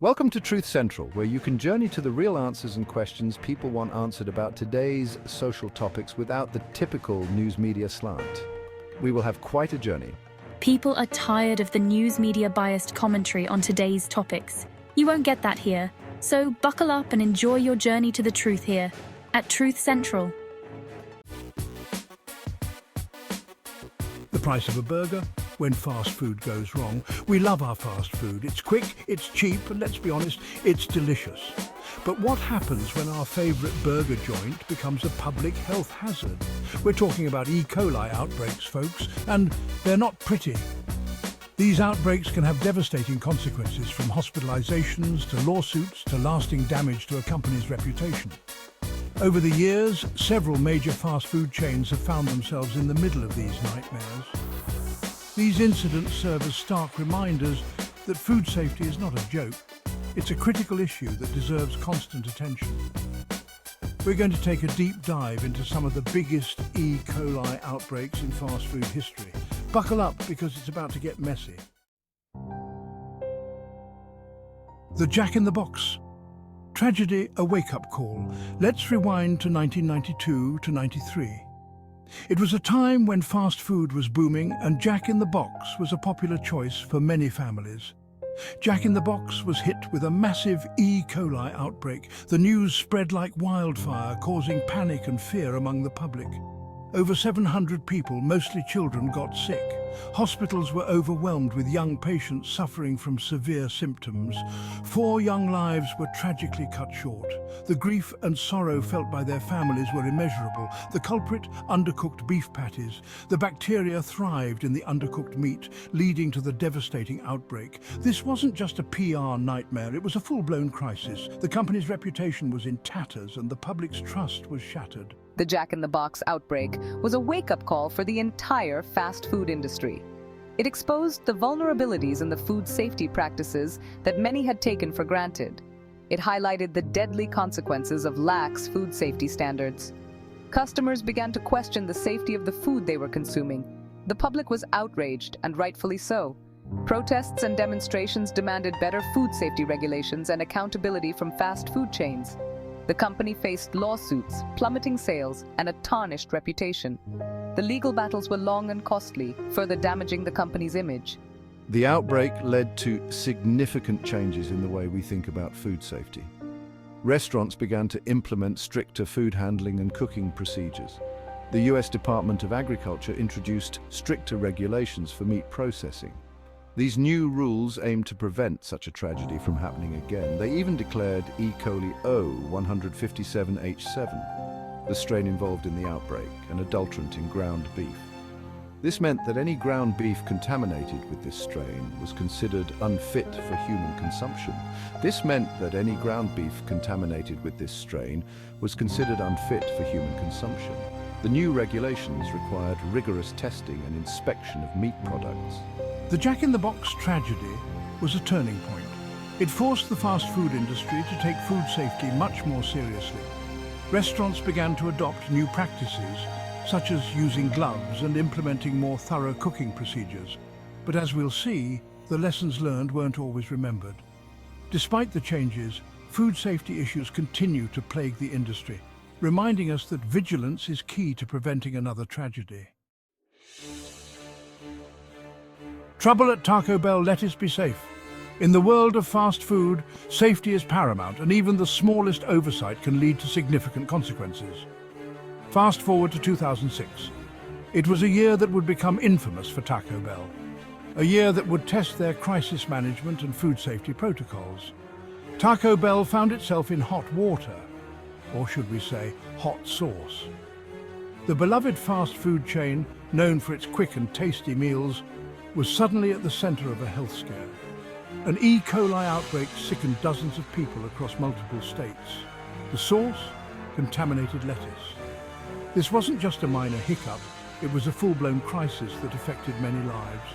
Welcome to Truth Central, where you can journey to the real answers and questions people want answered about today's social topics without the typical news media slant. We will have quite a journey. People are tired of the news media biased commentary on today's topics. You won't get that here, so buckle up and enjoy your journey to the truth here at Truth Central. The price of a burger when fast food goes wrong. We love our fast food. It's quick, it's cheap, and let's be honest, it's delicious. But what happens when our favourite burger joint becomes a public health hazard? We're talking about E. coli outbreaks, folks, and they're not pretty. These outbreaks can have devastating consequences, from hospitalizations to lawsuits to lasting damage to a company's reputation. Over the years, several major fast food chains have found themselves in the middle of these nightmares. These incidents serve as stark reminders that food safety is not a joke. It's a critical issue that deserves constant attention. We're going to take a deep dive into some of the biggest E. coli outbreaks in fast food history. Buckle up, because it's about to get messy. The Jack in the Box. Tragedy, a wake-up call. Let's rewind to 1992 to 93. It was a time when fast food was booming and Jack in the Box was a popular choice for many families. Jack in the Box was hit with a massive E. coli outbreak. The news spread like wildfire, causing panic and fear among the public. Over 700 people, mostly children, got sick. Hospitals were overwhelmed with young patients suffering from severe symptoms. 4 young lives were tragically cut short. The grief and sorrow felt by their families were immeasurable. The culprit, undercooked beef patties. The bacteria thrived in the undercooked meat, leading to the devastating outbreak. This wasn't just a PR nightmare, it was a full-blown crisis. The company's reputation was in tatters and the public's trust was shattered. The Jack in the Box outbreak was a wake-up call for the entire fast food industry. It exposed the vulnerabilities in the food safety practices that many had taken for granted. It highlighted the deadly consequences of lax food safety standards. Customers began to question the safety of the food they were consuming. The public was outraged, and rightfully so. Protests and demonstrations demanded better food safety regulations and accountability from fast food chains. The company faced lawsuits, plummeting sales, and a tarnished reputation. The legal battles were long and costly, further damaging the company's image. The outbreak led to significant changes in the way we think about food safety. Restaurants began to implement stricter food handling and cooking procedures. The US Department of Agriculture introduced stricter regulations for meat processing. These new rules aimed to prevent such a tragedy from happening again. They even declared E. coli O157H7, the strain involved in the outbreak, an adulterant in ground beef. This meant that any ground beef contaminated with this strain was considered unfit for human consumption. The new regulations required rigorous testing and inspection of meat products. The Jack in the Box tragedy was a turning point. It forced the fast food industry to take food safety much more seriously. Restaurants began to adopt new practices, such as using gloves and implementing more thorough cooking procedures. But as we'll see, the lessons learned weren't always remembered. Despite the changes, food safety issues continue to plague the industry, reminding us that vigilance is key to preventing another tragedy. Trouble at Taco Bell, let us be safe. In the world of fast food, safety is paramount, and even the smallest oversight can lead to significant consequences. Fast forward to 2006. It was a year that would become infamous for Taco Bell. A year that would test their crisis management and food safety protocols. Taco Bell found itself in hot water, or should we say, hot sauce. The beloved fast food chain, known for its quick and tasty meals, was suddenly at the center of a health scare. An E. coli outbreak sickened dozens of people across multiple states. The source? Contaminated lettuce. This wasn't just a minor hiccup, it was a full-blown crisis that affected many lives.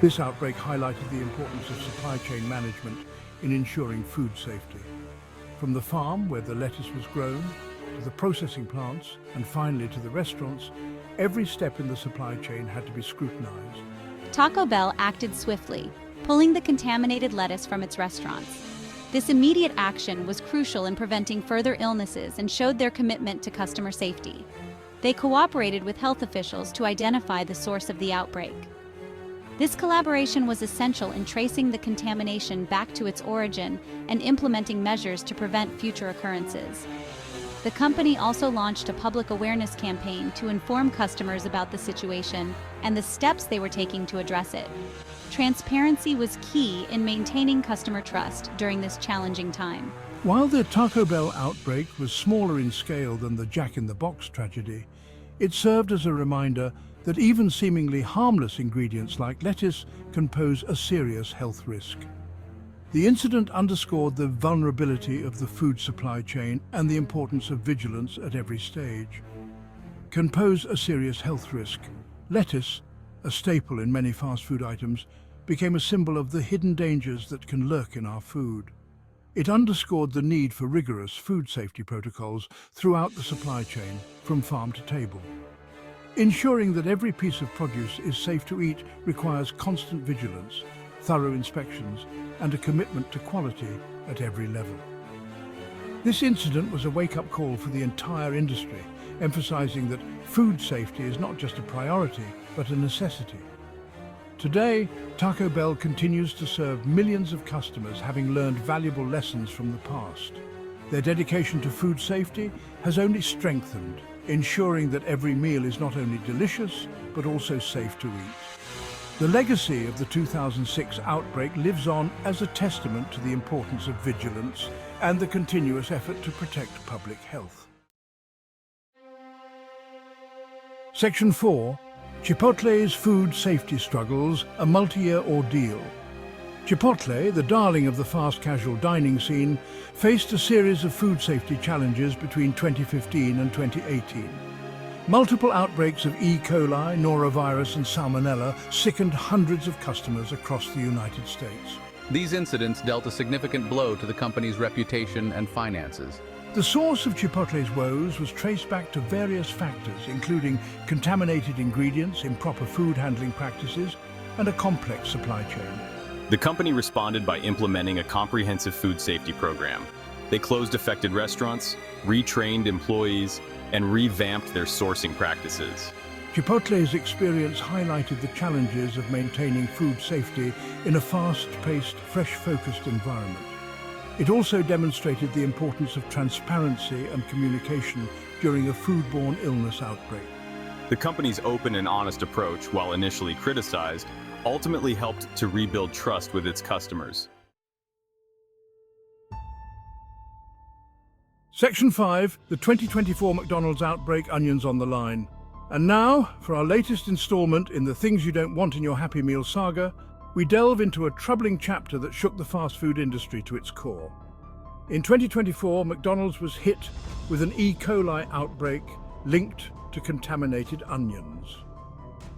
This outbreak highlighted the importance of supply chain management in ensuring food safety. From the farm where the lettuce was grown, to the processing plants, and finally to the restaurants, every step in the supply chain had to be scrutinized. Taco Bell acted swiftly, pulling the contaminated lettuce from its restaurants. This immediate action was crucial in preventing further illnesses and showed their commitment to customer safety. They cooperated with health officials to identify the source of the outbreak. This collaboration was essential in tracing the contamination back to its origin and implementing measures to prevent future occurrences. The company also launched a public awareness campaign to inform customers about the situation and the steps they were taking to address it. Transparency was key in maintaining customer trust during this challenging time. While the Taco Bell outbreak was smaller in scale than the Jack-in-the-Box tragedy, it served as a reminder that even seemingly harmless ingredients like lettuce can pose a serious health risk. The incident underscored the vulnerability of the food supply chain and the importance of vigilance at every stage. Can pose a serious health risk. Lettuce, a staple in many fast food items, became a symbol of the hidden dangers that can lurk in our food. It underscored the need for rigorous food safety protocols throughout the supply chain, from farm to table. Ensuring that every piece of produce is safe to eat requires constant vigilance, thorough inspections, and a commitment to quality at every level. This incident was a wake-up call for the entire industry, emphasizing that food safety is not just a priority, but a necessity. Today, Taco Bell continues to serve millions of customers, having learned valuable lessons from the past. Their dedication to food safety has only strengthened, ensuring that every meal is not only delicious, but also safe to eat. The legacy of the 2006 outbreak lives on as a testament to the importance of vigilance and the continuous effort to protect public health. Section 4. Chipotle's food safety struggles, a multi-year ordeal. Chipotle, the darling of the fast casual dining scene, faced a series of food safety challenges between 2015 and 2018. Multiple outbreaks of E-Coli, norovirus and salmonella sickened hundreds of customers across the United States. These incidents dealt a significant blow to the company's reputation and finances. The source of Chipotle's woes was traced back to various factors, including contaminated ingredients, improper food handling practices, and a complex supply chain. The company responded by implementing a comprehensive food safety program. They closed affected restaurants, retrained employees, and revamped their sourcing practices. Chipotle's experience highlighted the challenges of maintaining food safety in a fast-paced, fresh-focused environment. It also demonstrated the importance of transparency and communication during a foodborne illness outbreak. The company's open and honest approach, while initially criticized, ultimately helped to rebuild trust with its customers. Section 5, the 2024 McDonald's outbreak, onions on the line. And now, for our latest installment in the Things You Don't Want in Your Happy Meal saga, we delve into a troubling chapter that shook the fast food industry to its core. In 2024, McDonald's was hit with an E. coli outbreak linked to contaminated onions.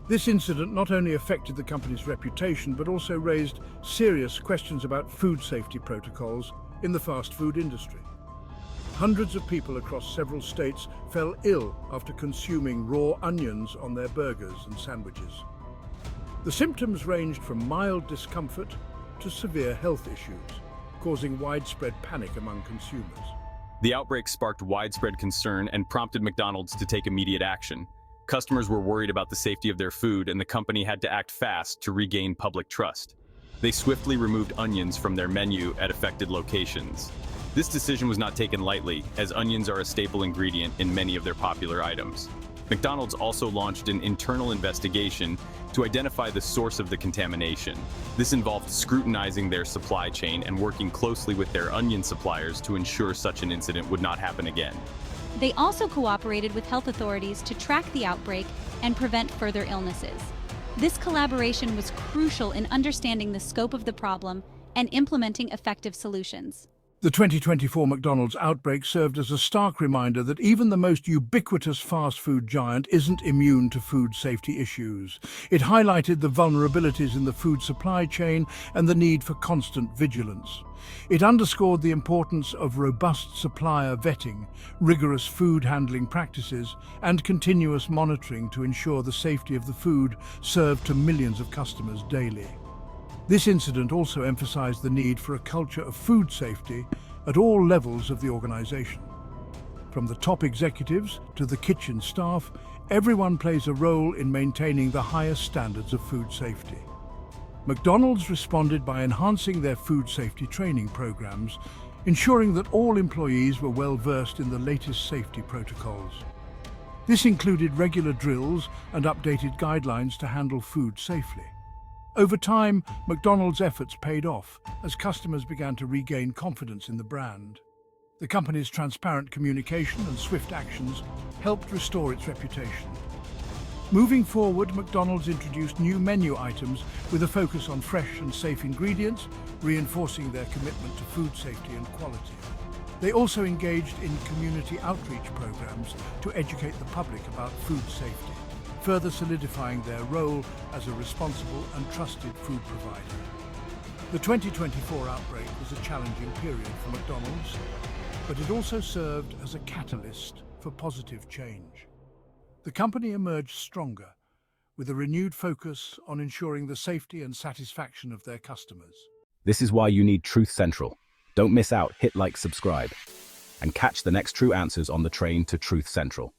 This incident not only affected the company's reputation, but also raised serious questions about food safety protocols in the fast food industry. Hundreds of people across several states fell ill after consuming raw onions on their burgers and sandwiches. The symptoms ranged from mild discomfort to severe health issues, causing widespread panic among consumers. The outbreak sparked widespread concern and prompted McDonald's to take immediate action. Customers were worried about the safety of their food, and the company had to act fast to regain public trust. They swiftly removed onions from their menu at affected locations. This decision was not taken lightly, as onions are a staple ingredient in many of their popular items. McDonald's also launched an internal investigation to identify the source of the contamination. This involved scrutinizing their supply chain and working closely with their onion suppliers to ensure such an incident would not happen again. They also cooperated with health authorities to track the outbreak and prevent further illnesses. This collaboration was crucial in understanding the scope of the problem and implementing effective solutions. The 2024 McDonald's outbreak served as a stark reminder that even the most ubiquitous fast food giant isn't immune to food safety issues. It highlighted the vulnerabilities in the food supply chain and the need for constant vigilance. It underscored the importance of robust supplier vetting, rigorous food handling practices, and continuous monitoring to ensure the safety of the food served to millions of customers daily. This incident also emphasized the need for a culture of food safety at all levels of the organization. From the top executives to the kitchen staff, everyone plays a role in maintaining the highest standards of food safety. McDonald's responded by enhancing their food safety training programs, ensuring that all employees were well versed in the latest safety protocols. This included regular drills and updated guidelines to handle food safely. Over time, McDonald's efforts paid off as customers began to regain confidence in the brand. The company's transparent communication and swift actions helped restore its reputation. Moving forward, McDonald's introduced new menu items with a focus on fresh and safe ingredients, reinforcing their commitment to food safety and quality. They also engaged in community outreach programs to educate the public about food safety, further solidifying their role as a responsible and trusted food provider. The 2024 outbreak was a challenging period for McDonald's, but it also served as a catalyst for positive change. The company emerged stronger, with a renewed focus on ensuring the safety and satisfaction of their customers. This is why you need Truth Central. Don't miss out, hit like, subscribe, and catch the next true answers on the train to Truth Central.